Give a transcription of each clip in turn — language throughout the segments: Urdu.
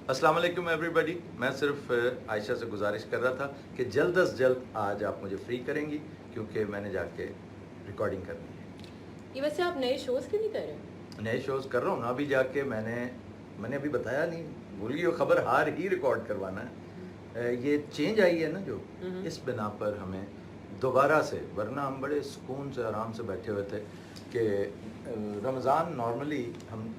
السلام علیکم ایوری بڈی. میں صرف عائشہ سے گزارش کر رہا تھا کہ جلد از جلد آج آپ مجھے فری کریں گی کیونکہ میں نے جا کے ریکارڈنگ کرنی ہے. یہ ویسے آپ نئے شوز کیوں نہیں کر رہے؟ نئے شوز کر رہا ہوں نا ابھی جا کے. میں نے ابھی بتایا نہیں, بھول گئی خبر, ہار ہی ریکارڈ کروانا ہے. یہ چینج آئی ہے نا جو, اس بنا پر ہمیں دوبارہ سے, ورنہ ہم بڑے سکون سے آرام سے بیٹھے ہوئے تھے کہ رمضان نارملی ہم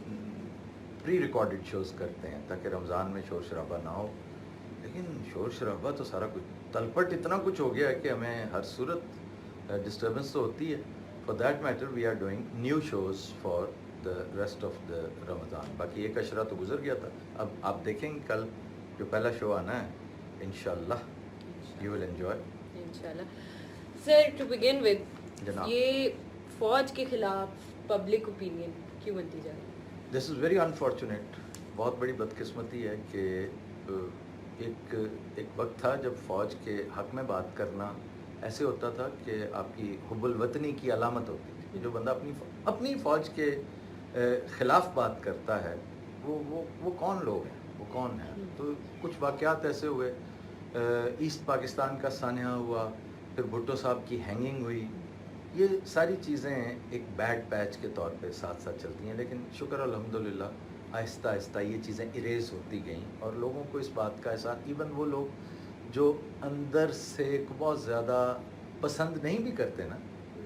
پری ریکارڈڈ شوز کرتے ہیں تاکہ رمضان میں شور شرابہ نہ ہو, لیکن شور شرابہ تو سارا کچھ تلپٹ اتنا کچھ ہو گیا ہے کہ ہمیں ہر صورت ڈسٹربنس تو ہوتی ہے. For that matter we are doing new shows for the rest of the Ramzan. باقی ایک اشرا تو گزر گیا تھا, اب آپ دیکھیں گے کل جو پہلا شو آنا ہے انشاءاللہ یو ول انجوائے انشاءاللہ. سر ٹو بگن ود, جناب, یہ فوج کے خلاف پبلک اوپینین کیوں بنتی جا رہی ہے؟ دس از ویری انفارچونیٹ. بہت بڑی بدقسمتی ہے کہ ایک وقت تھا جب فوج کے حق میں بات کرنا ایسے ہوتا تھا کہ آپ کی حب الوطنی کی علامت ہوتی تھی. جو بندہ اپنی فوج کے خلاف بات کرتا ہے وہ کون لوگ ہیں, وہ کون ہیں. تو کچھ واقعات ایسے ہوئے, ایسٹ پاکستان کا سانحہ ہوا, پھر بھٹو صاحب کی ہینگنگ ہوئی. یہ ساری چیزیں ایک بیڈ پیچ کے طور پہ ساتھ ساتھ چلتی ہیں, لیکن شکر الحمدللہ آہستہ آہستہ یہ چیزیں اریز ہوتی گئیں اور لوگوں کو اس بات کا احساس, ایون وہ لوگ جو اندر سے بہت زیادہ پسند نہیں بھی کرتے نا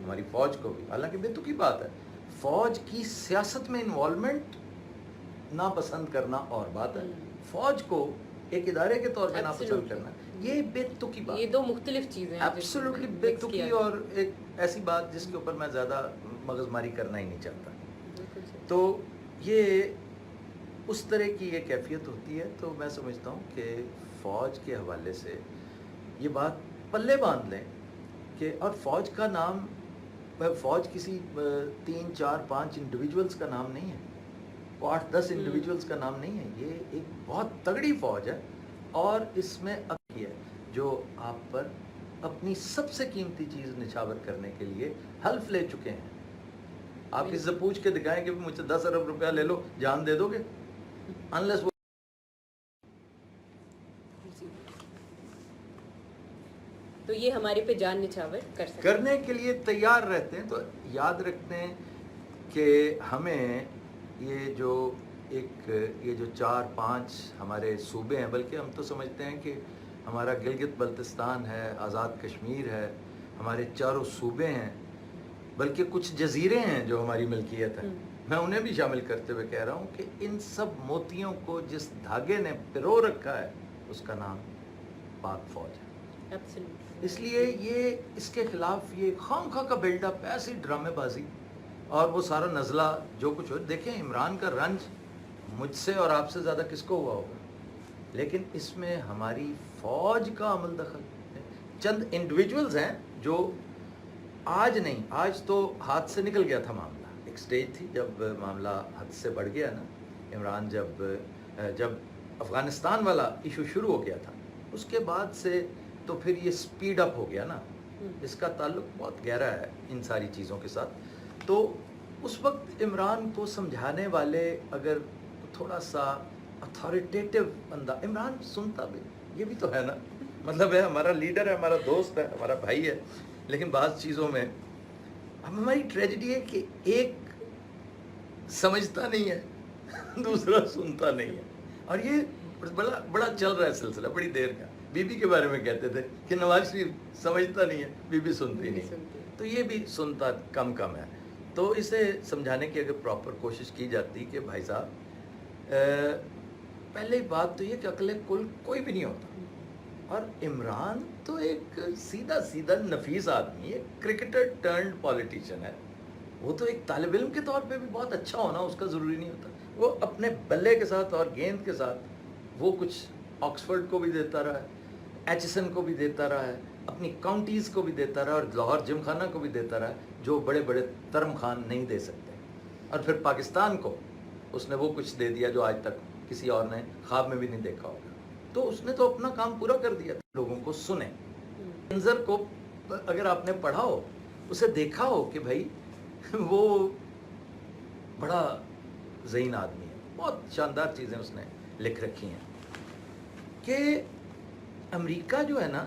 ہماری فوج کو بھی, حالانکہ بے تکی بات ہے, فوج کی سیاست میں انوالومنٹ ناپسند کرنا اور بات ہے, فوج کو ایک ادارے کے طور پہ ناپسند کرنا یہ بے تکی بات, یہ دو مختلف چیزیں ہیں. ایبسولوٹلی بے تکی, اور ایک ایسی بات جس کے اوپر میں زیادہ مغز ماری کرنا ہی نہیں چاہتا. تو یہ اس طرح کی یہ کیفیت ہوتی ہے. تو میں سمجھتا ہوں کہ فوج کے حوالے سے یہ بات پلے باندھ لیں کہ, اور فوج کا نام, فوج کسی 3 4 5 انڈیویجولز کا نام نہیں ہے, 8 10 انڈیویجولز کا نام نہیں ہے. یہ ایک بہت تگڑی فوج ہے اور اس میں ہے جو آپ پر اپنی سب سے قیمتی چیز نچھاور کرنے کے لیے حلف لے چکے ہیں. آپ اس سے پوچھ کے دکھائیں کہ مجھ سے 10 ارب روپیہ لے لو, جان دے دو گے؟ انلیس وہ تو یہ ہمارے پہ جان نچھاور کرنے کے لیے تیار رہتے ہیں. تو یاد رکھتے ہیں کہ ہمیں یہ جو 4 5 ہمارے صوبے ہیں, بلکہ ہم تو سمجھتے ہیں کہ ہمارا گلگت بلتستان ہے, آزاد کشمیر ہے, ہمارے چاروں صوبے ہیں, بلکہ کچھ جزیرے ہیں جو ہماری ملکیت ہے. میں انہیں بھی شامل کرتے ہوئے کہہ رہا ہوں کہ ان سب موتیوں کو جس دھاگے نے پرو رکھا ہے اس کا نام پاک فوج ہے. اس لیے یہ اس کے خلاف یہ خام خواہ کا بلڈ اپ, ایسی ڈرامے بازی اور وہ سارا نزلہ جو کچھ ہو. دیکھیں عمران کا رنج مجھ سے اور آپ سے زیادہ کس کو ہوا ہوگا, لیکن اس میں ہماری فوج کا عمل دخل ہے. چند انڈیویجولز ہیں جو آج نہیں, آج تو ہاتھ سے نکل گیا تھا معاملہ. ایک سٹیج تھی جب معاملہ حد سے بڑھ گیا نا, عمران جب افغانستان والا ایشو شروع ہو گیا تھا, اس کے بعد سے تو پھر یہ سپیڈ اپ ہو گیا نا. اس کا تعلق بہت گہرا ہے ان ساری چیزوں کے ساتھ. تو اس وقت عمران کو سمجھانے والے اگر تھوڑا سا اتھارٹیٹیو بندہ, عمران سنتا بھی, یہ بھی تو ہے نا, مطلب ہے ہمارا لیڈر ہے, ہمارا دوست ہے, ہمارا بھائی ہے, لیکن بعض چیزوں میں ہماری ٹریجڈی ہے کہ ایک سمجھتا نہیں ہے, دوسرا سنتا نہیں ہے. اور یہ بڑا چل رہا ہے سلسلہ بڑی دیر کا. بی بی کے بارے میں کہتے تھے کہ نواز شریف سمجھتا نہیں ہے, بی بی سنتی نہیں, تو یہ بھی سنتا کم ہے. تو اسے سمجھانے کی اگر پراپر کوشش کی جاتی کہ بھائی صاحب پہلے بات تو یہ کہ عقل کل کوئی بھی نہیں ہوتا, اور عمران تو ایک سیدھا نفیس آدمی ہے, کرکٹر ٹرنڈ پولیٹیشین ہے. وہ تو ایک طالب علم کے طور پہ بھی بہت اچھا ہونا اس کا ضروری نہیں ہوتا. وہ اپنے بلے کے ساتھ اور گیند کے ساتھ وہ کچھ آکسفورڈ کو بھی دیتا رہا ہے, ایچسن کو بھی دیتا رہا ہے, اپنی کاؤنٹیز کو بھی دیتا رہا, اور لاہور جم خانہ کو بھی دیتا رہا, جو بڑے ترم خان نہیں دے سکتے. اور پھر پاکستان کو اس نے وہ کچھ دے دیا جو آج تک کسی اور نے خواب میں بھی نہیں دیکھا ہوگا. تو اس نے تو اپنا کام پورا کر دیا. لوگوں کو سنیں, منظر کو اگر آپ نے پڑھا ہو, اسے دیکھا ہو کہ بھائی وہ بڑا ذہین آدمی ہے, بہت شاندار چیزیں اس نے لکھ رکھی ہیں. کہ امریکہ جو ہے نا،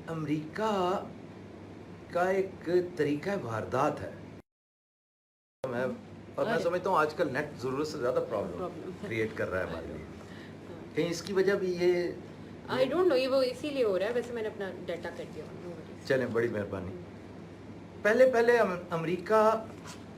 امریکہ کا ایک طریقہ واردات ہے. میں سمجھتا ہوں آج کل نیٹ ضرورت سے زیادہ پرابلم کریٹ کر رہا ہے ہمارے لیے. کہیں اس کی وجہ بھی یہ آئی ڈونٹ نو، یہ وہ اسی لیے ہو رہا ہے. ویسے میں نے اپنا ڈیٹا کٹ دیا. چلیں، بڑی مہربانی. پہلے امریکہ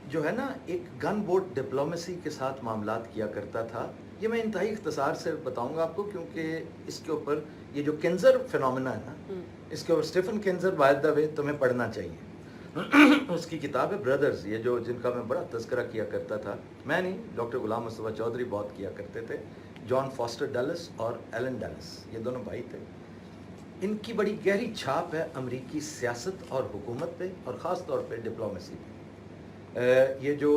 جو ہے نا ایک گن بوٹ ڈپلومیسی کے ساتھ معاملات کیا کرتا تھا. یہ میں انتہائی اختصار سے بتاؤں گا آپ کو، کیونکہ اس کے اوپر یہ جو کنزر فینومینا ہے نا، اس کے اوپر اسٹیفن کنزر بائی دا وے تمہیں پڑھنا چاہیے. اس کی کتاب ہے بردرز، یہ جو جن کا میں بڑا تذکرہ کیا کرتا تھا. میں نہیں، ڈاکٹر غلام مصطفیٰ چودھری بہت کیا کرتے تھے. جان فاسٹر ڈلس اور ایلن ڈلس، یہ دونوں بھائی تھے. ان کی بڑی گہری چھاپ ہے امریکی سیاست اور حکومت پہ، اور خاص طور پہ ڈپلومیسی پہ. یہ جو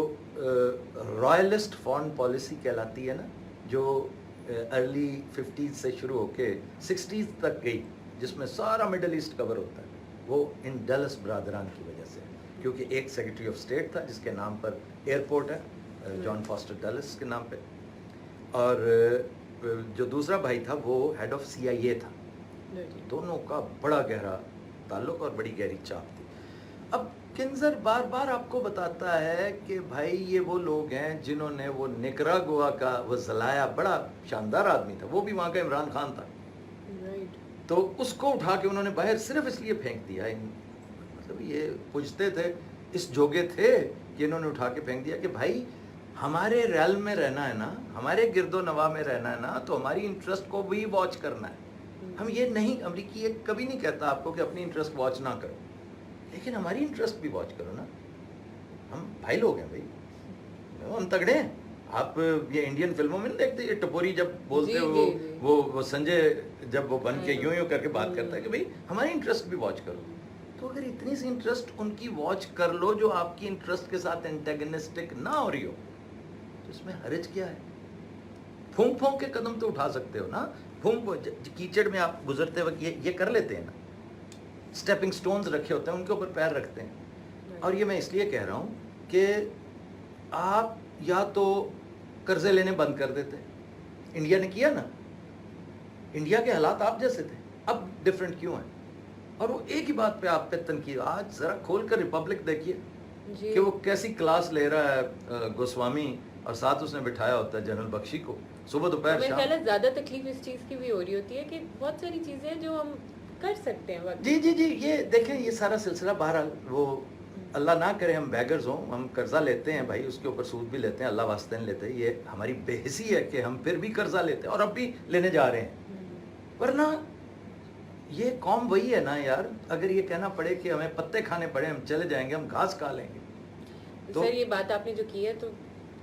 رائلسٹ فارن پالیسی کہلاتی ہے نا، جو ارلی 50s سے شروع ہو کے 60s تک گئی، جس میں سارا مڈل ایسٹ کور ہوتا ہے، وہ ان ڈلس برادران کی وجہ سے. کیونکہ ایک سیکرٹری آف اسٹیٹ تھا جس کے نام پر ایئرپورٹ ہے، جان فاسٹر ڈلس کے نام پہ، اور جو دوسرا بھائی تھا وہ ہیڈ آف CIA تھا. دونوں کا بڑا گہرا تعلق اور بڑی گہری چاپ تھی. اب کنزر بار بار آپ کو بتاتا ہے کہ بھائی یہ وہ لوگ ہیں جنہوں نے وہ نکراگوا کا وہ زلایا، بڑا شاندار آدمی تھا، وہ بھی وہاں کا عمران خان تھا. تو اس کو اٹھا کے انہوں نے باہر صرف اس لیے پھینک دیا. مطلب یہ پوچھتے تھے، اس جوگے تھے کہ انہوں نے اٹھا کے پھینک دیا کہ بھائی ہمارے ریل میں رہنا ہے نا، ہمارے گرد و نواح میں رہنا ہے نا، تو ہماری انٹرسٹ کو بھی واچ کرنا ہے. ہم یہ نہیں، امریکی یہ کبھی نہیں کہتا آپ کو کہ اپنی انٹرسٹ واچ نہ کرو، لیکن ہماری انٹرسٹ بھی واچ کرو نا. ہم بھائی لوگ ہیں بھائی، ہم تگڑے ہیں. آپ یہ انڈین فلموں میں نہیں دیکھتے، یہ ٹپوری جب بولتے وہ سنجے جب وہ بن کے یوں کر کے بات کرتا ہے کہ بھائی ہماری انٹرسٹ بھی واچ کرو. تو اگر اتنی سی انٹرسٹ ان کی واچ کر لو جو آپ کی انٹرسٹ کے ساتھ انٹیگنسٹک نہ ہو رہی ہو، تو اس میں حرج کیا ہے؟ پھونک پھونک کے قدم تو اٹھا سکتے ہو نا. کیچڑ میں آپ گزرتے وقت یہ کر لیتے ہیں نا، اسٹیپنگ سٹونز رکھے ہوتے ہیں، ان کے اوپر پیر رکھتے ہیں. اور یہ میں اس لیے کہہ رہا ہوں کہ آپ یا تو قرضے لینے بند کر دیتے. انڈیا نے کیا نا، انڈیا کے حالات آپ جیسے تھے، اب ڈفرینٹ کیوں ہیں؟ اور وہ ایک ہی بات پہ آپ پہ تنقید. آج ذرا کھول کر ریپبلک دیکھیے کہ وہ کیسی کلاس لے رہا ہے گوسوامی، اور ساتھ اس نے بٹھایا ہوتا ہے جنرل بخشی کو، صبح دوپہر شام. میرے خیال ہے زیادہ تکلیف اس چیز کی بھی ہو رہی ہوتی ہے کہ بہت ساری چیزیں جو ہم کر سکتے ہیں وقت. جی یہ دیکھیں، یہ سارا سلسلہ بہرحال وہ اللہ نہ کرے ہم بیگرز ہوں، ہم قرضہ لیتے ہیں بھائی، اس کے اوپر سود بھی لیتے ہیں، اللہ واسطے نہیں لیتے. یہ ہماری بے حسی ہے کہ ہم پھر بھی قرضہ لیتے ہیں اور اب بھی لینے جا رہے ہیں. ورنہ یہ قوم وہی ہے نا یار، اگر یہ کہنا پڑے کہ ہمیں پتے کھانے پڑے ہم چلے جائیں گے، ہم گھاس کھا لیں گے. تو سر یہ بات آپ نے جو کی ہے، تو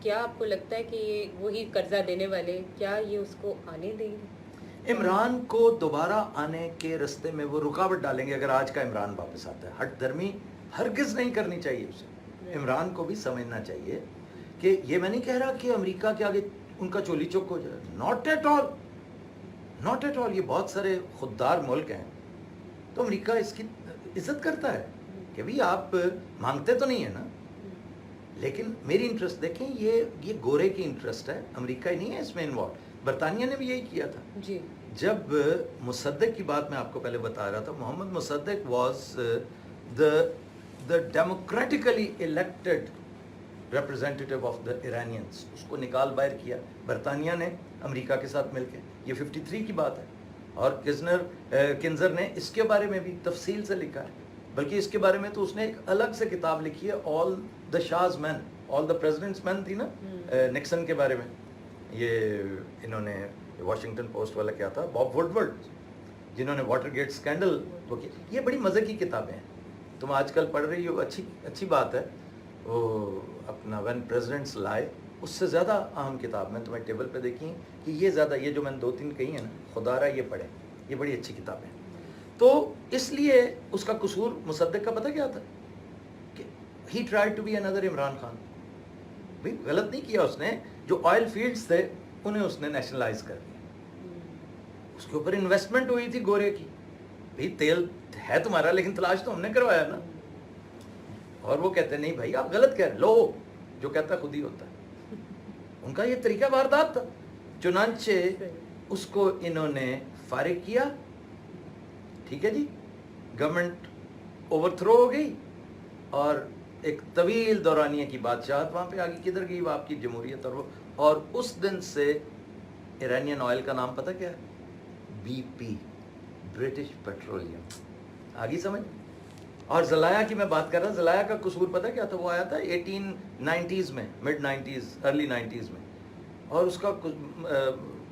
کیا آپ کو لگتا ہے کہ یہ وہی قرضہ دینے والے کیا یہ اس کو آنے دیں گے؟ عمران کو دوبارہ آنے کے رستے میں وہ رکاوٹ ڈالیں گے اگر آج کا عمران واپس آتا ہے. ہٹ درمی ہرگز نہیں کرنی چاہیے اسے. عمران کو بھی سمجھنا چاہیے کہ یہ میں نہیں کہہ رہا کہ امریکہ کے آگے ان کا چولی چک ہو جائے، not at all, not at all. یہ بہت سارے خوددار ملک ہیں، تو امریکہ اس کی عزت کرتا ہے کہ بھئی آپ مانگتے تو نہیں ہیں نا. لیکن میری انٹرسٹ دیکھیں، یہ گورے کی انٹرسٹ ہے، امریکہ ہی نہیں ہے اس میں انوالو. برطانیہ نے بھی یہی کیا تھا. جی جب مصدق کی بات میں آپ کو پہلے بتا رہا تھا، محمد مصدق was the democratically elected representative of the Iranians. اس کو نکال باہر کیا برطانیہ نے امریکہ کے ساتھ مل کے. یہ 53 کی بات ہے. اور کنزر نے اس کے بارے میں بھی تفصیل سے لکھا ہے، بلکہ اس کے بارے میں تو اس نے ایک الگ سے کتاب لکھی ہے، آل دا شاز مین، آل دا پریزیڈنٹس مین تھی نا، نکسن کے بارے میں. یہ انہوں نے واشنگٹن پوسٹ والا کیا تھا، باب وڈورڈ، جنہوں نے واٹر گیٹ اسکینڈل وہ کیا. یہ بڑی مزے کی کتابیں ہیں، تم آج کل پڑھ رہی ہو، اچھی بات ہے. وہ اپنا وین پریزیڈنٹس لائے، اس سے زیادہ اہم کتاب میں تمہیں ٹیبل پہ دیکھی کہ یہ زیادہ، یہ جو میں نے 2-3 کہی ہیں نا، خدا را یہ پڑھیں، یہ بڑی اچھی کتابیں. تو اس لیے اس کا قصور مصدق کا پتہ کیا تھا کہ ہی ٹرائی ٹو بی اندر عمران خان. بھائی غلط نہیں کیا اس نے، جو آئل فیلڈز تھے انہیں اس نے نیشنلائز کر دیا. اس کے اوپر انویسٹمنٹ ہوئی تھی گورے کی. بھائی تیل ہے تمہارا، لیکن تلاش تو ہم نے کروایا نا. اور وہ کہتے ہیں نہیں بھائی آپ غلط کہہ رہے، لو جو کہتا خود ہی ہوتا ہے. ان کا یہ طریقہ واردات تھا. چنانچہ اس کو انہوں نے فارغ کیا, ٹھیک ہے جی, گورنمنٹ اوور تھرو ہو گئی, اور ایک طویل دورانیہ کی بادشاہت وہاں پہ آگے کدھر گئی, وہ آپ کی جمہوریت. اور اس دن سے ایرانین آئل کا نام پتہ کیا ہے؟ B P, British Petroleum. آگی سمجھ. اور ذلائع کی میں بات کر رہا, ذلائع کا قصور پتہ کیا تھا؟ وہ آیا تھا 1890s میں, مڈ 90s, ارلی 90s میں, اور اس کا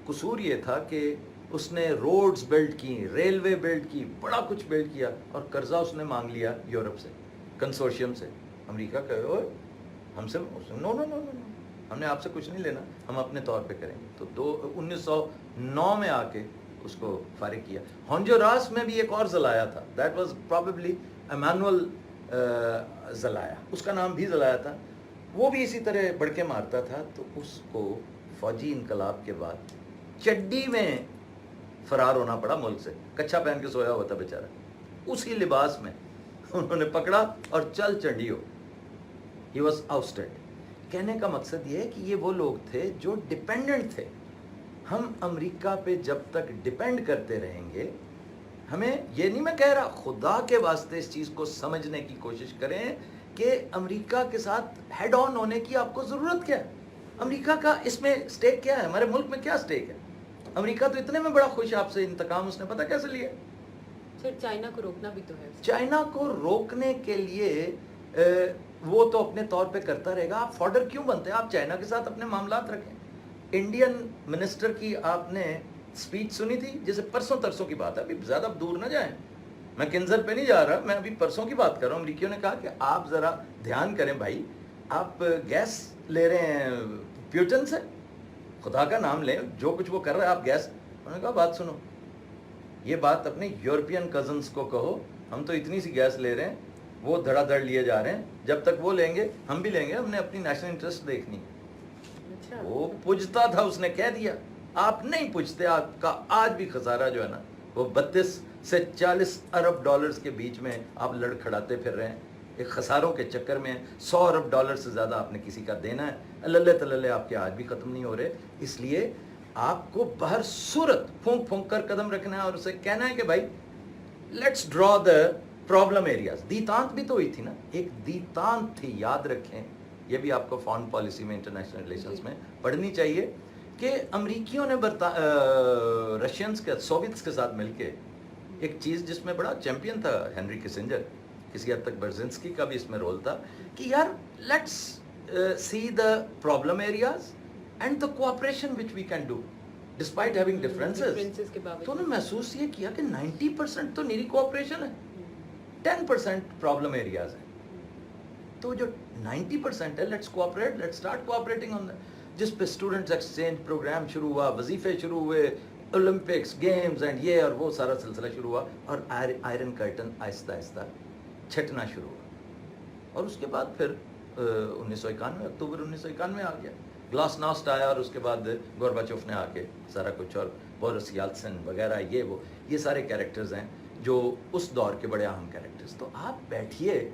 قصور یہ تھا کہ اس نے روڈز بلڈ کی, ریلوے بلڈ کی, بڑا کچھ بلڈ کیا, اور قرضہ اس نے مانگ لیا یورپ سے, کنسورشیم سے. امریکہ کہے اوئے ہم سے نو نو نو نو, ہم نے آپ سے کچھ نہیں لینا, ہم اپنے طور پہ کریں گے. تو 1909 میں آ کے اس کو فارغ کیا. ہونجوراس میں بھی ایک اور ذلائع تھا, دیٹ واز پرابیبلی ایمانوئل ذلائع, اس کا نام بھی ذلائع تھا. وہ بھی اسی طرح بڑکے مارتا تھا. تو اس کو فوجی انقلاب کے بعد چڈی میں فرار ہونا پڑا ملک سے, کچھا پہن کے سویا ہوا تھا بیچارہ, اسی لباس میں انہوں نے پکڑا اور چل چڈی ہو. He was آؤسٹڈ. کہنے کا مقصد یہ ہے کہ یہ وہ لوگ تھے جو ڈپینڈنٹ تھے. ہم امریکہ پہ جب تک ڈپینڈ کرتے رہیں گے, ہمیں یہ نہیں میں کہہ رہا, خدا کے واسطے اس چیز کو سمجھنے کی کوشش کریں کہ امریکہ کے ساتھ ہیڈ آن ہونے کی آپ کو ضرورت کیا ہے. امریکہ کا اس میں سٹیک کیا ہے, ہمارے ملک میں کیا سٹیک ہے. امریکہ تو اتنے میں بڑا خوش آپ سے, انتقام اس نے پتہ کیسے لیا. سر چائنا کو روکنا بھی تو ہے. چائنا کو روکنے کے لیے وہ تو اپنے طور پہ کرتا رہے گا. آپ فارڈر کیوں بنتے ہیں؟ آپ چائنا کے ساتھ اپنے معاملات رکھیں. انڈین منسٹر کی آپ نے سپیچ سنی تھی, جیسے پرسوں ترسوں کی بات ہے, ابھی زیادہ دور نہ جائیں, میں کنزر پہ نہیں جا رہا, میں ابھی پرسوں کی بات کر رہا ہوں. امریکیوں نے کہا کہ آپ ذرا دھیان کریں بھائی, آپ گیس لے رہے ہیں پیوٹن سے, خدا کا نام لیں, جو کچھ وہ کر رہا ہے آپ گیس. انہوں نے کہا بات سنو, یہ بات اپنے یورپین کزنس کو کہو, ہم تو اتنی سی گیس لے رہے ہیں, وہ دھڑا دھڑ لیے جا رہے ہیں, جب تک وہ لیں گے ہم بھی لیں گے, ہم نے اپنی نیشنل انٹرسٹ دیکھنی. وہ پوجتا تھا, اس نے کہہ دیا. آپ نہیں پوچھتے, آپ کا آج بھی خسارہ جو ہے نا وہ 32 سے 40 ارب ڈالرز کے بیچ میں آپ لڑ کھڑاتے پھر رہے ہیں, ایک خساروں کے چکر میں. 100 ارب ڈالر سے زیادہ آپ نے کسی کا دینا ہے, اللہ تللے آپ کے آج بھی ختم نہیں ہو رہے. اس لیے آپ کو بہر صورت پھونک پھونک کر قدم رکھنا ہے, اور اسے کہنا ہے کہ بھائی let's draw the problem areas. دیتانت بھی تو ہوئی تھی نا, ایک دیتانت تھی, یاد رکھیں, یہ بھی آپ کو فارن پالیسی میں, انٹرنیشنل ریلیشنز میں پڑھنی چاہیے, کہ امریکیوں نے رشینز کے, سوویتس کے ساتھ مل کے ایک چیز جس میں بڑا چیمپئن تھا ہینری کسنجر, کسی حد تک برزنسکی کا بھی اس میں رول تھا, کہ یار let's see the problem areas and the cooperation which we can do despite having differences. تو انہوں نے محسوس یہ کیا کہ 90% تو نیری کوآپریشن ہے, 10% پرابلم ایریاز ہیں. تو جو 90% ہے, let's cooperate, let's start cooperating on that. جس پہ اسٹوڈنٹس ایکسچینج پروگرام شروع ہوا, وظیفے شروع ہوئے, اولمپکس گیمز اینڈ یہ اور وہ سارا سلسلہ شروع ہوا, اور آئرن کرٹن آہستہ آہستہ چھٹنا شروع ہوا. اور اس کے بعد پھر 1991 اکتوبر 1991 آ گیا, گلاس ناسٹ آیا, اور اس کے بعد گورباچوف نے آ کے سارا کچھ, اور بورس یالتسن وغیرہ, یہ سارے کیریکٹرز ہیں جو اس دور کے بڑے اہم کیریکٹرز. تو آپ بیٹھیے,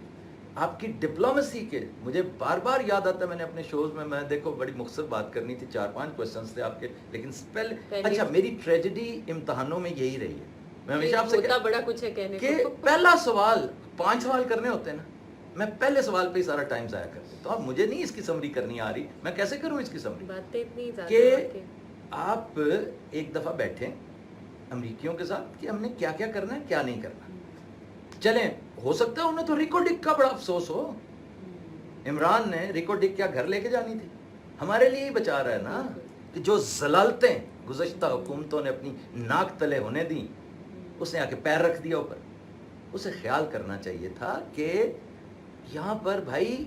آپ کی ڈپلومیسی کے, مجھے بار بار یاد آتا ہے, میں نے اپنے شوز میں دیکھو بڑی مختصر بات کرنی تھی, 4-5 کوسچنز تھے آپ کے, لیکن اچھا میری ٹریجڈی امتحانوں میں یہی رہی ہے. میں ہمیشہ آپ سے بڑا کچھ ہے کہنے کہ پہلا سوال, 5 سوال کرنے ہوتے ہیں نا, میں پہلے سوال پہ ہی سارا ٹائم ضائع کرتا ہوں. تو اب مجھے نہیں اس کی سمری کرنی آ رہی, میں کیسے کروں اس کی سمری؟ باتیں اتنی زیادہ کہ آپ ایک دفعہ بیٹھیں امریکیوں کے ساتھ کہ ہم نے کیا کیا کرنا ہے, کیا نہیں کرنا. چلیں, ہو سکتا ہے انہیں تو ریکو ڈک کا بڑا افسوس ہو, عمران نے ریکو ڈک کیا گھر لے کے جانی تھی, ہمارے لیے ہی بچا رہا ہے نا, کہ جو ضلالتیں گزشتہ حکومتوں نے اپنی ناک تلے ہونے دیں, اس نے آ کے پیر رکھ دیا اوپر. اسے خیال کرنا چاہیے تھا کہ یہاں پر بھائی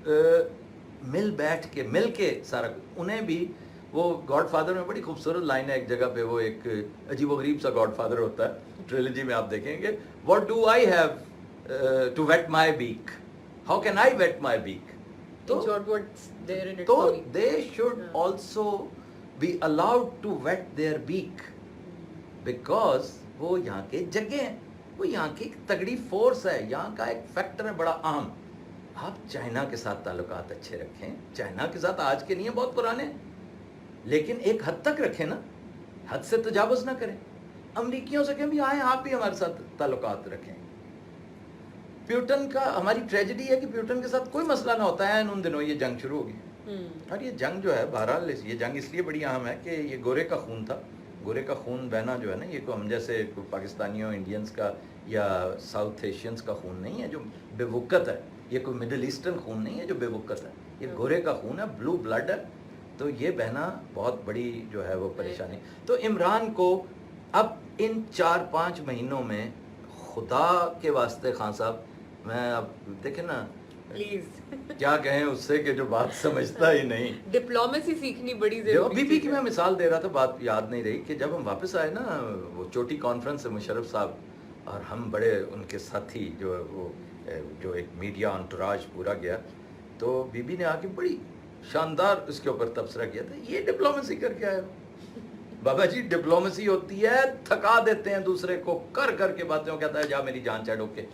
مل بیٹھ کے, مل کے سارا, انہیں بھی وہ گاڈ فادر میں بڑی خوبصورت لائن ہے ایک جگہ پہ, وہ ایک عجیب و غریب سا گاڈ فادر ہوتا ہے, ٹریلوجی میں آپ دیکھیں گے, what do I have to wet my beak, how can I wet my beak. تو they should also be allowed to wet their beak, because وہ یہاں کے جگہ ہیں, وہ یہاں کی تگڑی فورس ہے, یہاں کا ایک فیکٹر ہے بڑا اہم. آپ چائنا کے ساتھ تعلقات اچھے رکھیں, چائنا کے ساتھ آج کے نہیں ہیں, بہت پرانے ہیں, لیکن ایک حد تک رکھیں نا, حد سے تجاوز نہ کریں. امریکیوں سے کہیں بھی آئیں آپ بھی ہمارے ساتھ تعلقات رکھیں. پیوٹن کا ہماری ٹریجڈی ہے کہ پیوٹن کے ساتھ کوئی مسئلہ نہ ہوتا ہے، ان دنوں یہ جنگ شروع ہوگی. اور یہ جنگ جو ہے بہرحال یہ جنگ اس لیے بڑی اہم ہے کہ یہ گورے کا خون تھا. گورے کا خون بہنا جو ہے نا، یہ کو ہم جیسے پاکستانیوں انڈینز کا یا ساؤتھ ایشینز کا خون نہیں ہے جو بے وقت ہے، یہ کوئی مڈل ایسٹرن خون نہیں ہے جو بے وقت ہے، یہ گورے کا خون ہے، بلو بلڈ ہے. تو یہ بہنا بہت بڑی جو ہے وہ پریشانی. تو عمران کو اب ان 4-5 مہینوں میں خدا کے واسطے خان صاحب، میں اب دیکھیں نا پلیز کیا کہیں اس سے کہ جو بات سمجھتا ہی نہیں. ڈپلومیسی سیکھنی بڑی ضروری بی بی کی میں مثال دے رہا تھا، بات یاد نہیں رہی کہ جب ہم واپس آئے نا وہ چوٹی کانفرنس سے مشرف صاحب اور ہم بڑے ان کے ساتھی جو وہ جو ایک میڈیا انٹوراج پورا گیا، تو بی بی نے آ کے بڑی شاندار اس کے اوپر تبصرہ کیا تھا، یہ ڈپلومیسی کر کے آئے ہو. بابا جی ڈپلومیسی ہوتی ہے تھکا دیتے ہیں دوسرے کو کر کر کے باتیں، کہتا ہے جا میری جان چاڑو کے.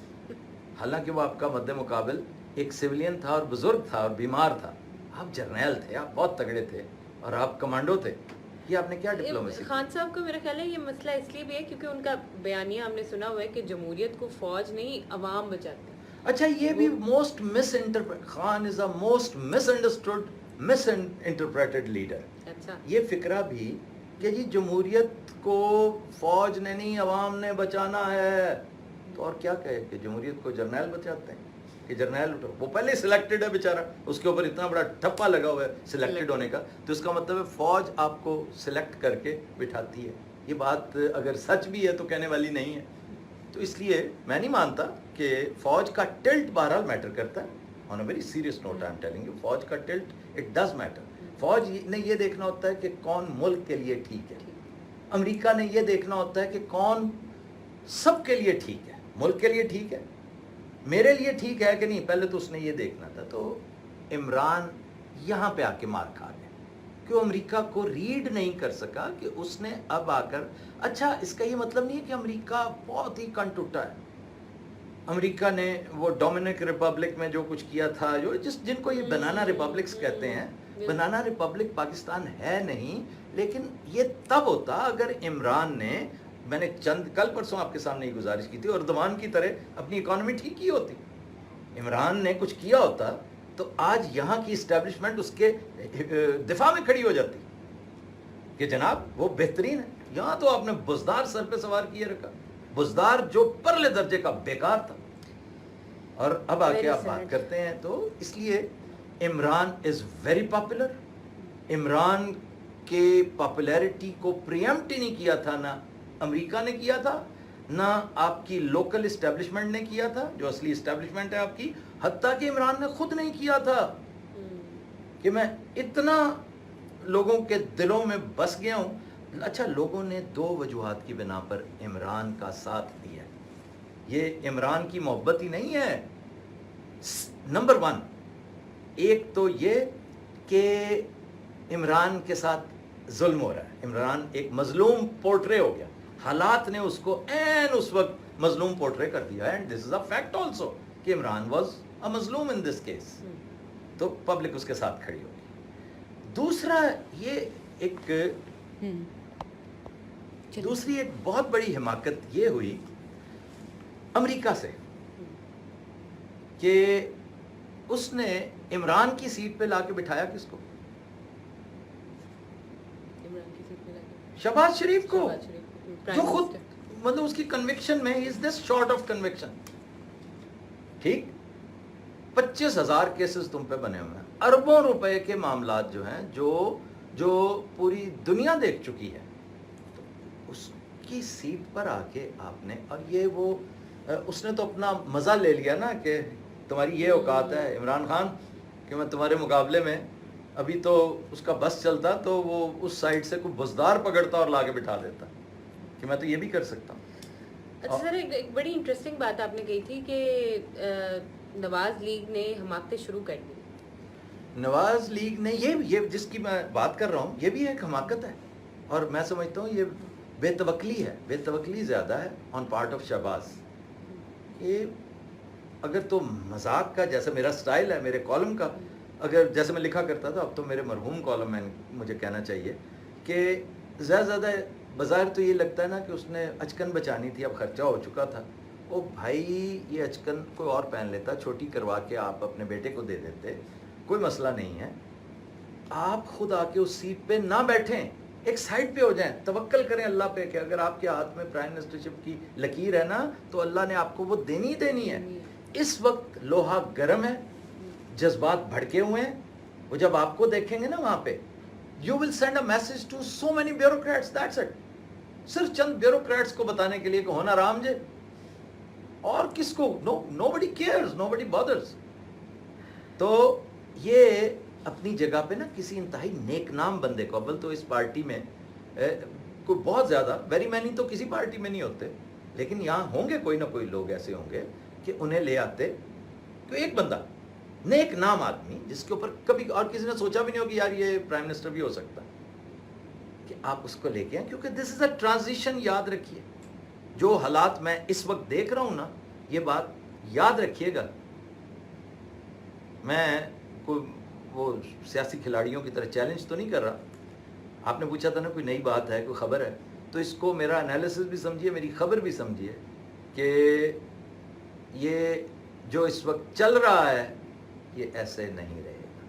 حالانکہ وہ آپ کا مد مقابل ایک سویلین تھا اور بزرگ تھا اور بیمار تھا. آپ جرنیل تھے، آپ بہت تگڑے تھے اور آپ کمانڈو تھے. یہ آپ نے کیا ڈپلومیسی؟ خان صاحب کو میرا خیال ہے یہ مسئلہ اس لیے بھی ہے کیونکہ ان کا بیانیہ ہم نے سنا ہوا ہے کہ جمہوریت کو فوج نہیں عوام بچاتے. اچھا یہ بھی most Khan is a most miss understood miss interpreted leader. اچھا یہ فکرہ بھی کہ جی جمہوریت کو فوج نے نہیں عوام نے بچانا ہے، تو اور کیا کہے کہ جمہوریت کو جرنیل بچاتے ہیں کہ جرنیل اٹھو، وہ پہلے سلیکٹڈ ہے بیچارہ، اس کے اوپر اتنا بڑا ٹھپا لگا ہوا ہے سلیکٹڈ ہونے کا، تو اس کا مطلب ہے فوج آپ کو سلیکٹ کر کے بٹھاتی ہے. یہ بات اگر سچ بھی ہے تو کہنے والی نہیں ہے. تو اس لیے میں نہیں مانتا کہ فوج کا ٹلٹ بہرحال میٹر کرتا ہے. On a very serious note I am telling you, فوج کا ٹلٹ اٹ ڈز میٹر. فوج نے یہ دیکھنا ہوتا ہے کہ کون ملک کے لیے ٹھیک ہے. امریکہ نے یہ دیکھنا ہوتا ہے کہ کون سب کے لیے ٹھیک ہے. ملک کے لیے ٹھیک ہے، میرے لیے ٹھیک ہے کہ نہیں، پہلے تو اس نے یہ دیکھنا تھا. تو عمران یہاں پہ آ کے مار کھا گیا کہ وہ امریکہ کو ریڈ نہیں کر سکا کہ اس نے اب آ کر، اچھا اس کا یہ مطلب نہیں ہے کہ امریکہ بہت ہی کن ٹوٹا ہے. امریکہ نے وہ ڈومینک ریپبلک میں جو کچھ کیا تھا، جو جن کو یہ بنانا ریپبلکس کہتے ہیں، بنانا ریپبلک پاکستان ہے نہیں، لیکن یہ تب ہوتا اگر عمران نے، میں نے چند کل پرسوں آپ کے سامنے یہ گزارش کی تھی، اردوان کی طرح اپنی اکانومی ٹھیک کی ہوتی. عمران نے کچھ کیا ہوتا تو آج یہاں کی اسٹیبلشمنٹ اس کے دفاع میں کھڑی ہو جاتی کہ جناب وہ بہترین ہے. یہاں تو آپ نے بزدار سر پہ سوار کیے رکھا، بزدار جو پرلے درجے کا بیکار تھا، اور اب آ کے آپ بات کرتے ہیں. تو اس لیے Imran is very popular. Imran کے پاپولیرٹی کو پریمپٹ ہی نہیں کیا تھا، نہ امریکہ نے کیا تھا، نہ آپ کی لوکل اسٹیبلشمنٹ نے کیا تھا جو اصلی اسٹیبلشمنٹ ہے آپ کی، حتیٰ کہ عمران نے خود نہیں کیا تھا کہ میں اتنا لوگوں کے دلوں میں بس گیا ہوں. اچھا لوگوں نے 2 وجوہات کی بنا پر عمران کا ساتھ دیا. یہ عمران کی محبت ہی نہیں ہے. نمبر 1، ایک تو یہ کہ عمران کے ساتھ ظلم ہو رہا ہے. عمران ایک مظلوم پورٹرے ہو گیا، حالات نے اس کو عین اس وقت مظلوم پورٹرے کر دیا. And this is a fact also کہ عمران واز اے مظلوم ان دس کیس. تو پبلک اس کے ساتھ کھڑی ہوگی. دوسرا یہ ایک دوسری ایک بہت بڑی حماقت یہ ہوئی امریکہ سے کہ اس نے عمران کی سیٹ پہ لا کے بٹھایا کس کو؟ شہباز شریف کو، جو خود مطلب اس کی کنوکشن میں از دس شارٹ آف کنوکشن. ٹھیک 25,000 کیسز تم پہ بنے ہوئے ہیں، اربوں روپے کے معاملات جو ہیں جو پوری دنیا دیکھ چکی ہے. اس کی سیٹ پر آ کے آپ نے، اور یہ وہ اس نے تو اپنا مزہ لے لیا نا کہ تمہاری یہ اوقات ہے عمران خان کہ میں تمہارے مقابلے میں، ابھی تو اس کا بس چلتا تو وہ اس سائڈ سے کوئی بزدار پکڑتا اور لا کے بٹھا دیتا کہ میں تو یہ بھی کر سکتا ہوں. اچھا سر، ایک بڑی انٹرسٹنگ بات آپ نے کہی تھی کہ نواز لیگ نے حماقتیں شروع کر دی. نواز لیگ نے یہ جس کی میں بات کر رہا ہوں یہ بھی ایک حماقت ہے، اور میں سمجھتا ہوں یہ بے توکلی ہے، بے توکلی زیادہ ہے آن پارٹ آف شہباز. کہ اگر تو مذاق کا، جیسا میرا سٹائل ہے میرے کالم کا، اگر جیسے میں لکھا کرتا تھا، اب تو میرے مرحوم کالم میں مجھے کہنا چاہیے کہ زیادہ بظاہر تو یہ لگتا ہے نا کہ اس نے اچکن بچانی تھی، اب خرچہ ہو چکا تھا. او بھائی یہ اچکن کوئی اور پہن لیتا، چھوٹی کروا کے آپ اپنے بیٹے کو دے دیتے، کوئی مسئلہ نہیں ہے. آپ خود آ کے اس سیٹ پہ نہ بیٹھیں، ایک سائڈ پہ ہو جائیں، توکل کریں اللہ پہ کہ اگر آپ کے ہاتھ میں پرائم منسٹرشپ کی لکیر ہے نا تو اللہ نے آپ کو وہ دینی دینی ہے. اس وقت لوہا گرم ہے، جذبات بھڑکے ہوئے ہیں. وہ جب آپ کو دیکھیں گے نا وہاں پہ you will send a message to so many bureaucrats, that's it. صرف چند بیوروکریٹس کو بتانے کے لیے کہ ہونا رام جے، اور کس کو، نو بڈی کیئرز، نو بڈی بادرز. تو یہ اپنی جگہ پہ نا کسی انتہائی نیک نام بندے کو، اول تو اس پارٹی میں کوئی بہت زیادہ ویری مینی تو کسی پارٹی میں نہیں ہوتے، لیکن یہاں ہوں گے کوئی نہ کوئی لوگ ایسے ہوں گے کہ انہیں لے آتے. تو ایک بندہ نیک نام آدمی جس کے اوپر کبھی اور کسی نے سوچا بھی نہیں ہو کہ یار یہ پرائم منسٹر بھی ہو سکتا، کہ آپ اس کو لے کے آئیں. کیونکہ دس از اے ٹرانزیشن. یاد رکھیے جو حالات میں اس وقت دیکھ رہا ہوں نا، یہ بات یاد رکھیے گا. میں کوئی وہ سیاسی کھلاڑیوں کی طرح چیلنج تو نہیں کر رہا. آپ نے پوچھا تھا نا کوئی نئی بات ہے، کوئی خبر ہے، تو اس کو میرا انالیسس بھی سمجھیے، میری خبر بھی سمجھیے کہ یہ جو اس وقت چل رہا ہے یہ ایسے نہیں رہے گا.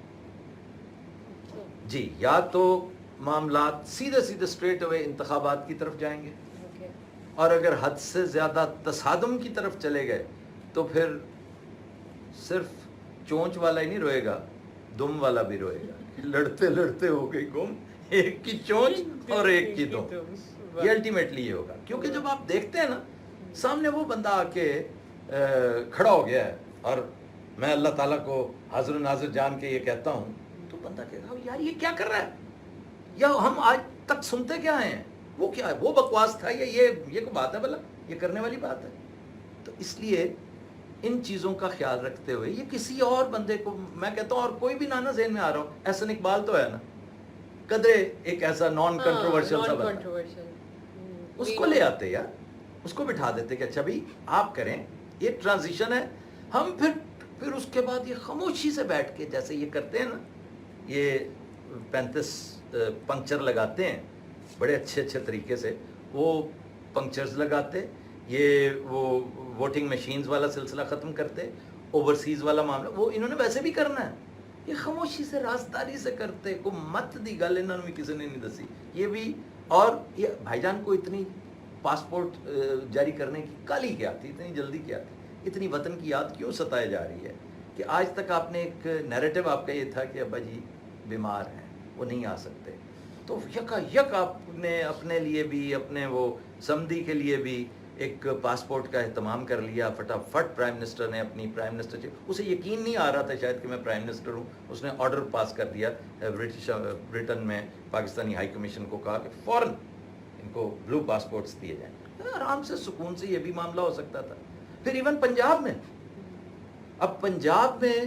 جی، یا تو معاملات سیدھے سیدھے اسٹریٹ اوے انتخابات کی طرف جائیں گے، اور اگر حد سے زیادہ تصادم کی طرف چلے گئے تو پھر صرف چونچ والا ہی نہیں روئے گا، دم والا بھی روئے گا. لڑتے لڑتے ہو گئی گم، ایک کی چونچ اور ایک کی دم. یہ الٹیمیٹلی یہ ہوگا. کیونکہ جب آپ دیکھتے ہیں نا سامنے وہ بندہ آ کے کھڑا ہو گیا ہے، اور میں اللہ تعالیٰ کو حاضر و ناظر جان کے یہ کہتا ہوں، تو بندہ کہتا ہے یار یہ کیا کر رہا ہے، یا ہم آج تک سنتے کیا ہیں، وہ کیا ہے، وہ بکواس تھا، یا یہ کوئی بات ہے، بھلا یہ کرنے والی بات ہے. تو اس لیے ان چیزوں کا خیال رکھتے ہوئے یہ کسی اور بندے کو، میں کہتا ہوں اور کوئی بھی نانا ذہن میں آ رہا ہو، احسن اقبال تو ہے نا، قدرے ایک ایسا نان کنٹروورشل سا بندہ، اس کو لے آتے یار، اس کو بٹھا دیتے کہ اچھا بھائی آپ کریں، یہ ٹرانزیشن ہے. ہم پھر اس کے بعد یہ خاموشی سے بیٹھ کے جیسے یہ کرتے ہیں نا، یہ 35 پنکچر لگاتے ہیں بڑے اچھے اچھے طریقے سے، وہ پنکچرز لگاتے، یہ وہ ووٹنگ مشینز والا سلسلہ ختم کرتے، اوورسیز والا معاملہ وہ انہوں نے ویسے بھی کرنا ہے. یہ خاموشی سے رازداری سے کرتے، کو مت دی گل انہوں نے بھی کسی نے نہیں دسی. یہ بھی، اور یہ بھائی جان کو اتنی پاسپورٹ جاری کرنے کی کالی کیا تھی، اتنی جلدی کیا تھی، اتنی وطن کی یاد کیوں ستائے جا رہی ہے کہ آج تک آپ نے ایک نیریٹو آپ کا یہ تھا کہ ابا جی بیمار ہیں وہ نہیں آ سکتے، تو یکا یک آپ نے اپنے لیے بھی، اپنے وہ سمدھی کے لیے بھی ایک پاسپورٹ کا اہتمام کر لیا. فٹافٹ پرائم منسٹر نے اپنی پرائم منسٹر، اسے یقین نہیں آ رہا تھا شاید کہ میں پرائم منسٹر ہوں، اس نے آرڈر پاس کر دیا برٹن میں پاکستانی ہائی کمیشن کو، کہا کہ فوراً ان کو بلو پاسپورٹس دیے جائیں. آرام سے سکون سے یہ بھی معاملہ ہو سکتا تھا. پھر ایون پنجاب میں، اب پنجاب میں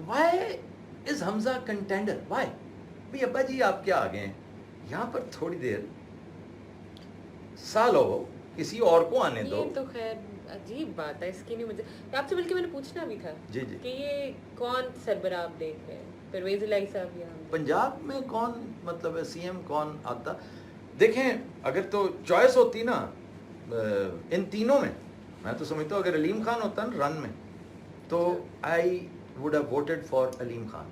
وائی از حمزہ کنٹینڈر، وائی بھی ابا جی آپ کیا آگے ہیں یہاں پر، تھوڑی دیر سال ہو کسی اور کو آنے دو. یہ تو خیر عجیب بات ہے، اس کی نہیں مجھے آپ سے بلکہ میں نے پوچھنا بھی تھا جی جی کہ یہ کون سربراہ آپ دیکھ رہے ہیں، پرویز الہی صاحب یہاں پنجاب میں کون، مطلب ہے سی ایم کون آتا. دیکھیں اگر تو چوائس ہوتی نا ان تینوں میں تو سمجھتا ہوں اگر علیم خان ہوتا نا رن میں تو I would have voted for Aleem Khan.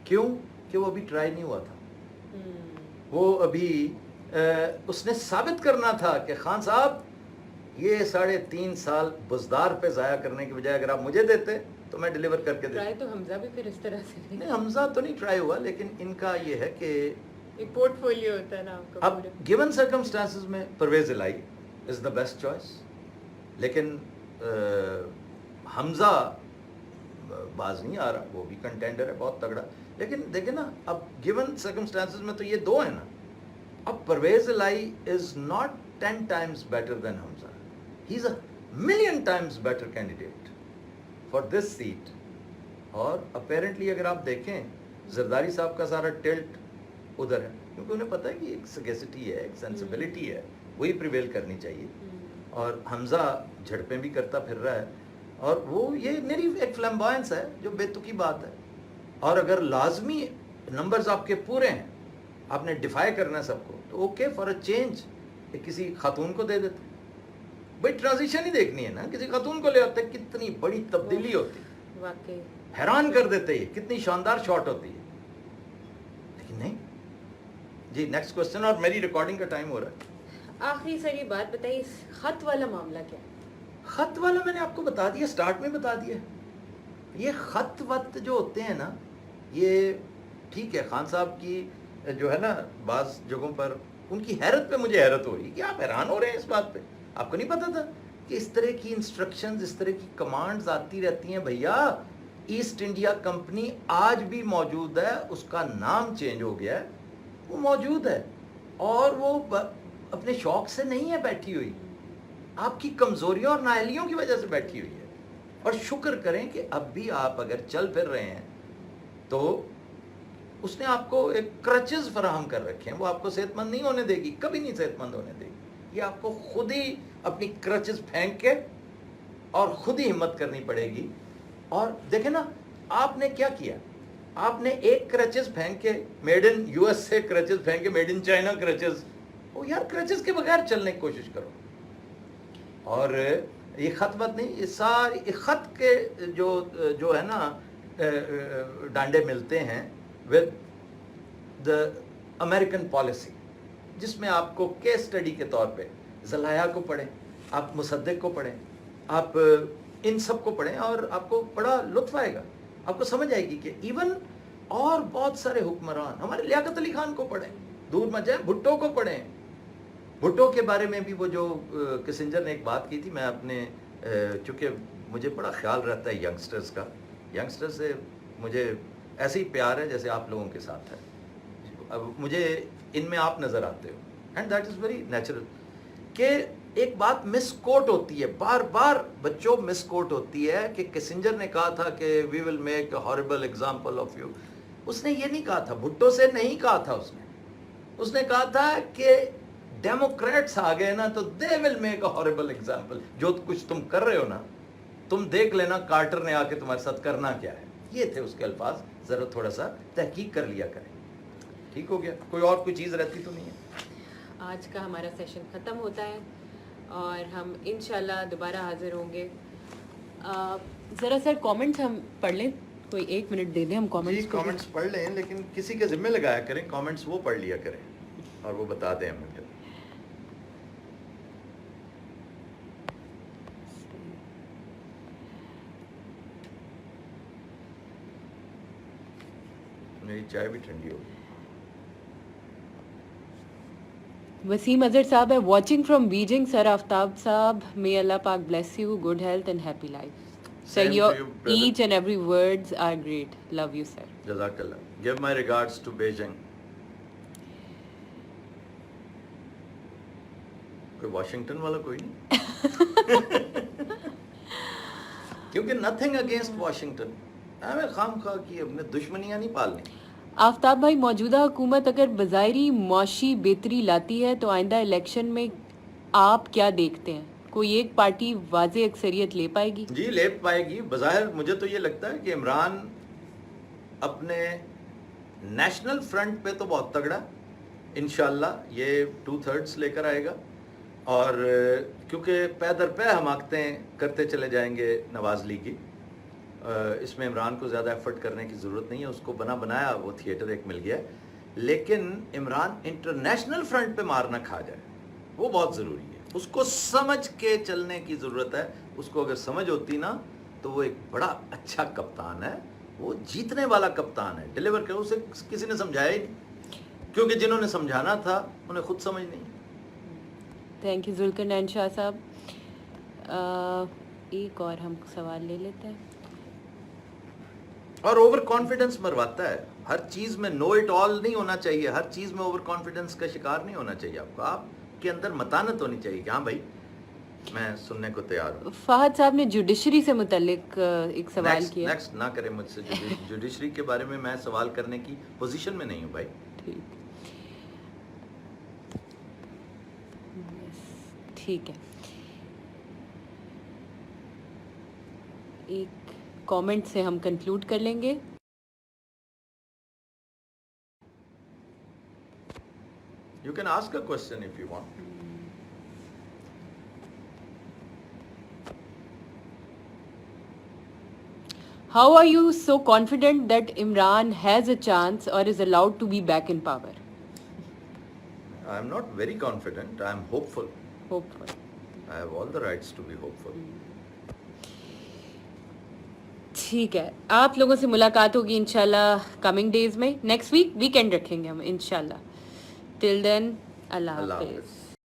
کیوں کہ وہ ابھی ٹرائی نہیں ہوا تھا، وہ ابھی اس نے ثابت کرنا تھا کہ خان صاحب یہ 3.5 سال بزدار پہ ضائع کرنے کی بجائے اگر آپ مجھے دیتے تو میں ڈیلیور کر کے دیتا. ٹرائی تو حمزہ بھی پھر اس طرح سے نہیں، حمزہ تو نہیں ٹرائی ہوا، لیکن ان کا یہ ہے کہ ایک پورٹ فولیو ہوتا ہے نا آپ کا. اب گیون سرکمسٹانسز میں پرویز الہی از دا بیسٹ چوائس، لیکن حمزہ باز نہیں آ رہا، وہ بھی کنٹینڈر ہے بہت تگڑا. لیکن دیکھیں نا اب گیون سرکمسٹانسز میں تو یہ دو ہیں نا. اب پرویز الہی is not 10 times better than Hamza, he is a million times better candidate for this seat. اور اپیرنٹلی اگر آپ دیکھیں زرداری صاحب کا سارا ٹلٹ ادھر ہے، کیونکہ انہیں پتہ ہے کہ ایک سگیسٹی ہے، ایک سینسبلٹی ہے، وہی پریویل کرنی چاہیے. اور حمزہ جھڑپیں بھی کرتا پھر رہا ہے، اور وہ یہ میری ایک فلیمبوائنس ہے جو بے تکی بات ہے. اور اگر لازمی نمبرز آپ کے پورے ہیں، آپ نے ڈیفائی کرنا ہے سب کو, تو اوکے فار اے چینج کسی خاتون کو دے دیتے. بھائی ٹرانزیشن ہی دیکھنی ہے نا, کسی خاتون کو لے آتے, کتنی بڑی تبدیلی ہوتی, واقعی حیران کر دیتے, یہ کتنی شاندار شاٹ ہوتی ہے. لیکن نہیں جی. نیکسٹ کوسچن, اور میری ریکارڈنگ کا ٹائم ہو رہا ہے. آخری سر یہ بات بتائیے, اس خط والا معاملہ کیا ہے؟ خط والا میں نے آپ کو بتا دیا, سٹارٹ میں بتا دیا. یہ خط وقت جو ہوتے ہیں نا, یہ ٹھیک ہے, خان صاحب کی جو ہے نا بعض جگہوں پر ان کی حیرت پہ مجھے حیرت ہو رہی ہے کہ آپ حیران ہو رہے ہیں اس بات پہ. آپ کو نہیں پتا تھا کہ اس طرح کی انسٹرکشنز, اس طرح کی کمانڈز آتی رہتی ہیں. بھیا ایسٹ انڈیا کمپنی آج بھی موجود ہے, اس کا نام چینج ہو گیا ہے, وہ موجود ہے, اور وہ اپنے شوق سے نہیں ہے بیٹھی ہوئی, آپ کی کمزوریوں اور نااہلیوں کی وجہ سے بیٹھی ہوئی ہے. اور شکر کریں کہ اب بھی آپ اگر چل پھر رہے ہیں تو اس نے آپ کو ایک کرچز فراہم کر رکھے ہیں. وہ آپ کو صحت مند نہیں ہونے دے گی, کبھی نہیں صحت مند ہونے دے گی. یہ آپ کو خود ہی اپنی کرچز پھینک کے اور خود ہی ہمت کرنی پڑے گی. اور دیکھیں نا, آپ نے کیا کیا, آپ نے ایک کرچز پھینک کے میڈ ان یو ایس سے کرچز پھینک کے میڈ ان چائنا کرچز, وہ یار کرچز کے بغیر چلنے کی کوشش کرو. اور یہ خط مت نہیں, یہ ساری خط کے جو ہے نا ڈانڈے ملتے ہیں ود دا امریکن پالیسی, جس میں آپ کو کیس اسٹڈی کے طور پہ زلایہ کو پڑھیں, آپ مصدق کو پڑھیں, آپ ان سب کو پڑھیں, اور آپ کو بڑا لطف آئے گا. آپ کو سمجھ آئے گی کہ ایون اور بہت سارے حکمران, ہمارے لیاقت علی خان کو پڑھیں, دور مت جائیں, بھٹو کو پڑھیں. بھٹو کے بارے میں بھی وہ جو کسنجر نے ایک بات کی تھی, میں اپنے چونکہ مجھے بڑا خیال رہتا ہے ینگسٹرز کا, ینگسٹر سے مجھے ایسے ہی پیار ہے جیسے آپ لوگوں کے ساتھ ہے. اب مجھے ان میں آپ نظر آتے ہو, and that is very natural. کہ ایک بات مس کوٹ ہوتی ہے, بار بار بچوں مس کوٹ ہوتی ہے, کہ کسنجر نے کہا تھا کہ we will make a horrible example of you. اس نے یہ نہیں کہا تھا, بھٹو سے نہیں کہا تھا, اس نے کہا تھا کہ ڈیموکریٹس آ گئے نا تو دے ول میک اے ہارریبل ایگزامپل. جو کچھ تم کر رہے ہو نا, تم دیکھ لینا کارٹر نے آ کے تمہارے ساتھ کرنا کیا ہے. یہ تھے اس کے الفاظ, ذرا تھوڑا سا تحقیق کر لیا کریں. ٹھیک ہو گیا, کوئی اور کوئی چیز رہتی تو نہیں ہے. آج کا ہمارا سیشن ختم ہوتا ہے, اور ہم انشاءاللہ دوبارہ حاضر ہوں گے. ذرا سر کامنٹس ہم پڑھ لیں, کوئی 1 منٹ دے دیں ہم کامنٹس کو. کامنٹس پڑھ لیں, لیکن کسی کے ذمہ لگایا کریں, کامنٹس وہ پڑھ لیا کریں اور وہ بتا دیں ہمیں. میری چائے بھی ٹھنڈی ہو گئی. وسیم اظہر صاحب ہے واچنگ فرام بیجنگ. سر آفتاب صاحب, may Allah Pak bless you, good health and happy life. Sir, Same your to you, brother. each and every words are great. Love you, sir. Jazakallah. Give my regards to Beijing. کوئی واشنگٹن والا کوئی نہیں, کیونکہ نتھنگ اگینسٹ واشنگٹن. ہمیں خام خواہ کی اپنے دشمنیاں نہیں پالنی. آفتاب بھائی, موجودہ حکومت اگر بظاہری معاشی بہتری لاتی ہے تو آئندہ الیکشن میں آپ کیا دیکھتے ہیں؟ کوئی ایک پارٹی واضح اکثریت لے پائے گی؟ جی لے پائے گی. بظاہر مجھے تو یہ لگتا ہے کہ عمران اپنے نیشنل فرنٹ پہ تو بہت تگڑا, انشاءاللہ یہ 2/3 لے کر آئے گا. اور کیونکہ پے در پے حماقتیں کرتے چلے جائیں گے نواز لیگ کی, اس میں عمران کو زیادہ ایفرٹ کرنے کی ضرورت نہیں ہے. اس کو بنا بنایا وہ تھیٹر ایک مل گیا ہے. لیکن عمران انٹرنیشنل فرنٹ پہ مار نہ کھا جائے, وہ بہت ضروری ہے. اس کو سمجھ کے چلنے کی ضرورت ہے. اس کو اگر سمجھ ہوتی نا تو وہ ایک بڑا اچھا کپتان ہے, وہ جیتنے والا کپتان ہے. ڈیلیور کر, اسے کسی نے سمجھایا ہی نہیں, کیونکہ جنہوں نے سمجھانا تھا انہیں خود سمجھ نہیں. تھینک یو ذوالقرنین شاہ صاحب. ایک اور ہم سوال لے لیتے ہیں. اور اوور کانفیڈنس مرواتا ہے. ہر چیز میں نو اٹ آل نہیں ہونا چاہیے, ہر چیز میں اوور کانفیڈنس کا شکار نہیں ہونا چاہیے. آپ کے اندر متانت ہونی چاہیے کہ ہاں بھائی میں سننے کو تیار ہوں. فہد صاحب نے جوڈیشری سے متعلق ایک سوال کیا. نیکسٹ نہ کریں مجھ سے جوڈیشری کے بارے میں سوال کرنے کی پوزیشن میں نہیں ہوں بھائی. ٹھیک ہے. ایک کامنٹ سے ہم کنکلوڈ کر لیں گے. You can ask a question if you want. How are you so confident that Imran has a chance or is allowed to be back in power? I am not very confident. I am hopeful. Hopeful. I have all the rights to be hopeful. ٹھیک ہے, آپ لوگوں سے ملاقات ہوگی انشاءاللہ کمنگ ڈیز میں. نیکسٹ ویک ویکینڈ رکھیں گے ہم انشاءاللہ. ٹل دین اللہ حافظ.